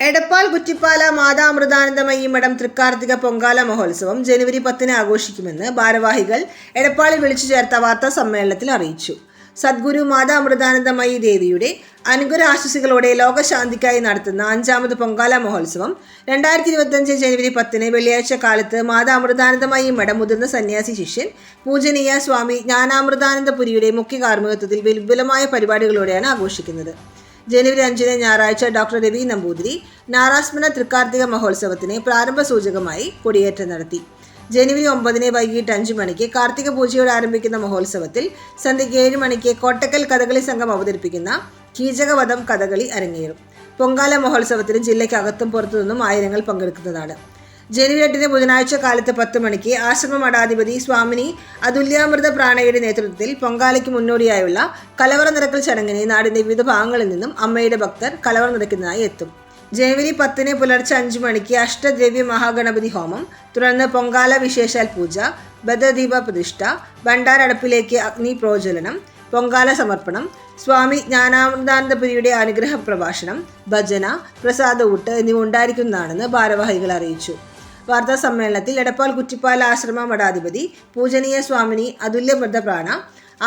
എടപ്പാൾ കുറ്റിപ്പാല മാതാമൃതാനന്ദമയി മഠം തൃക്കാർത്തിക പൊങ്കാല മഹോത്സവം ജനുവരി 10 ആഘോഷിക്കുമെന്ന് ഭാരവാഹികൾ എടപ്പാളിൽ വിളിച്ചു ചേർത്ത വാർത്താ സമ്മേളനത്തിൽ അറിയിച്ചു. സദ്ഗുരു മാതാമൃതാനന്ദമയി ദേവിയുടെ അനുഗ്രഹാശിസുകളോടെ ലോകശാന്തിക്കായി നടത്തുന്ന 5ാമത് പൊങ്കാല മഹോത്സവം 2025 ജനുവരി 10 വെള്ളിയാഴ്ച കാലത്ത് മാതാമൃതാനന്ദമയി മഠം മുതിർന്ന സന്യാസി ശിഷ്യൻ പൂജനീയ സ്വാമി ജ്ഞാനാമൃതാനന്ദപുരിയുടെ മുഖ്യ കാർമ്മികത്വത്തിൽ വിപുലമായ പരിപാടികളോടെയാണ് ആഘോഷിക്കുന്നത്. ജനുവരി 5 ഞായറാഴ്ച ഡോക്ടർ രവി നമ്പൂതിരി നാരാസ്മരണ തൃക്കാർത്തിക മഹോത്സവത്തിന് പ്രാരംഭ സൂചകമായി കൊടിയേറ്റം നടത്തി. ജനുവരി 9 വൈകിട്ട് 5 മണിക്ക് കാർത്തിക പൂജയോടെ ആരംഭിക്കുന്ന മഹോത്സവത്തിൽ സന്ധ്യയ്ക്ക് 7 മണിക്ക് കോട്ടക്കൽ കഥകളി സംഘം അവതരിപ്പിക്കുന്ന കീചകവധം കഥകളി അരങ്ങേറും. പൊങ്കാല മഹോത്സവത്തിന് ജില്ലയ്ക്കകത്തും പുറത്തുനിന്നും ആയിരങ്ങൾ പങ്കെടുക്കുന്നതാണ്. ജനുവരി 8 ബുധനാഴ്ച കാലത്ത് 10 മണിക്ക് ആശ്രമ മഠാധിപതി സ്വാമിനി അതുല്യാമൃത പ്രാണയുടെ നേതൃത്വത്തിൽ പൊങ്കാലയ്ക്ക് മുന്നോടിയായുള്ള കലവറ നിറക്കൽ ചടങ്ങിന് നാടിന്റെ വിവിധ ഭാഗങ്ങളിൽ നിന്നും അമ്മയുടെ ഭക്തർ കലവറ നിറയ്ക്കുന്നതിനായി എത്തും. ജനുവരി 10 പുലർച്ചെ 5 മണിക്ക് അഷ്ടദ്രവ്യ മഹാഗണപതി ഹോമം, തുടർന്ന് പൊങ്കാല വിശേഷാൽ പൂജ, ബദ്ധദീപ പ്രതിഷ്ഠ, ഭണ്ഡാരടപ്പിലേക്ക് അഗ്നി പ്രോജ്വലനം, പൊങ്കാല സമർപ്പണം, സ്വാമി ജ്ഞാനാമൃതാനന്ദപുരിയുടെ അനുഗ്രഹ പ്രഭാഷണം, ഭജന, പ്രസാദ ഊട്ട് എന്നിവ ഉണ്ടായിരിക്കുന്നതാണെന്ന് ഭാരവാഹികൾ അറിയിച്ചു. വാർത്താ സമ്മേളനത്തിൽ എടപ്പാൾ കുറ്റിപ്പാല ആശ്രമ മഠാധിപതി പൂജനീയ സ്വാമിനി അതുല്യമൃത പ്രാണ,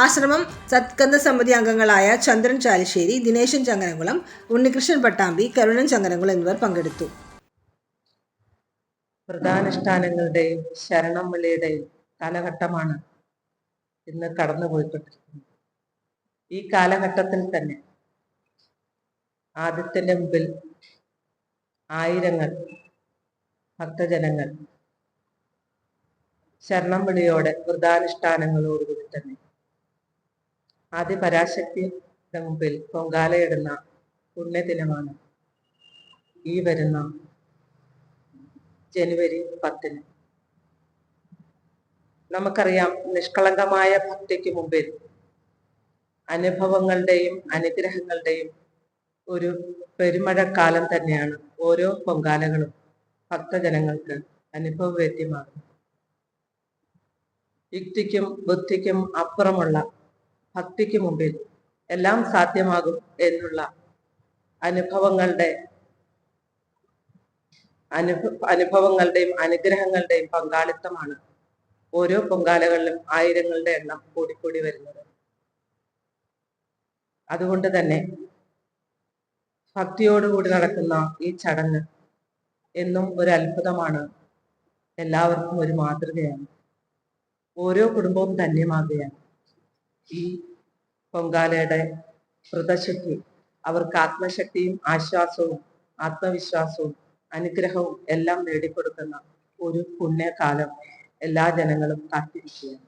ആശ്രമം സത്കന്ദ സമിതി അംഗങ്ങളായ ചന്ദ്രൻ ചാലിശ്ശേരി, ദിനേശൻ ചങ്ങരംകുളം, ഉണ്ണികൃഷ്ണൻ പട്ടാമ്പി, കരുണൻ ചങ്ങരംകുളം എന്നിവർ പങ്കെടുത്തു. വ്രതാനുഷ്ഠാനങ്ങളുടെയും ശരണം വിളിയുടെയും കാലഘട്ടമാണ് ഇന്ന് കടന്നുപോയിക്കൊണ്ടിരിക്കുന്നത്. ഈ കാലഘട്ടത്തിൽ തന്നെ ആദ്യത്തിന്റെ മുമ്പിൽ ആയിരങ്ങൾ ഭക്തജനങ്ങൾ ശരണം വിളിയോടെ വ്രതാനുഷ്ഠാനങ്ങളോടുകൂടി തന്നെ ആദ്യ പരാശക്തിയുടെ മുമ്പിൽ പൊങ്കാലയിടുന്ന പുണ്യദിനമാണ് ഈ വരുന്ന ജനുവരി 10. നമുക്കറിയാം, നിഷ്കളങ്കമായ ഭക്തിക്ക് മുമ്പിൽ അനുഭവങ്ങളുടെയും അനുഗ്രഹങ്ങളുടെയും ഒരു പെരുമഴക്കാലം തന്നെയാണ് ഓരോ പൊങ്കാലകളും ഭക്തജനങ്ങൾക്ക് അനുഭവവേദ്യമാകുന്നത്. യുക്തിക്കും ബുദ്ധിക്കും അപ്പുറമുള്ള ഭക്തിക്ക് മുമ്പിൽ എല്ലാം സാധ്യമാകും എന്നുള്ള അനുഭവങ്ങളുടെയും അനുഗ്രഹങ്ങളുടെയും പങ്കാളിത്തമാണ് ഓരോ പൊങ്കാലകളിലും ആയിരങ്ങളുടെ എണ്ണം കൂടിക്കൂടി വരുന്നത്. അതുകൊണ്ട് തന്നെ ഭക്തിയോടുകൂടി നടക്കുന്ന ഈ ചടങ്ങ് എന്നും ഒരു അത്ഭുതമാണ്, എല്ലാവർക്കും ഒരു മാതൃകയാണ്. ഓരോ കുടുംബവും ധന്യമാകുകയാണ്. ഈ പൊങ്കാലയുടെ വ്രതശുദ്ധി അവർക്ക് ആത്മശക്തിയും ആശ്വാസവും ആത്മവിശ്വാസവും അനുഗ്രഹവും എല്ലാം നേടിക്കൊടുക്കുന്ന ഒരു പുണ്യകാലം എല്ലാ ജനങ്ങളും കാത്തിരിക്കുകയാണ്.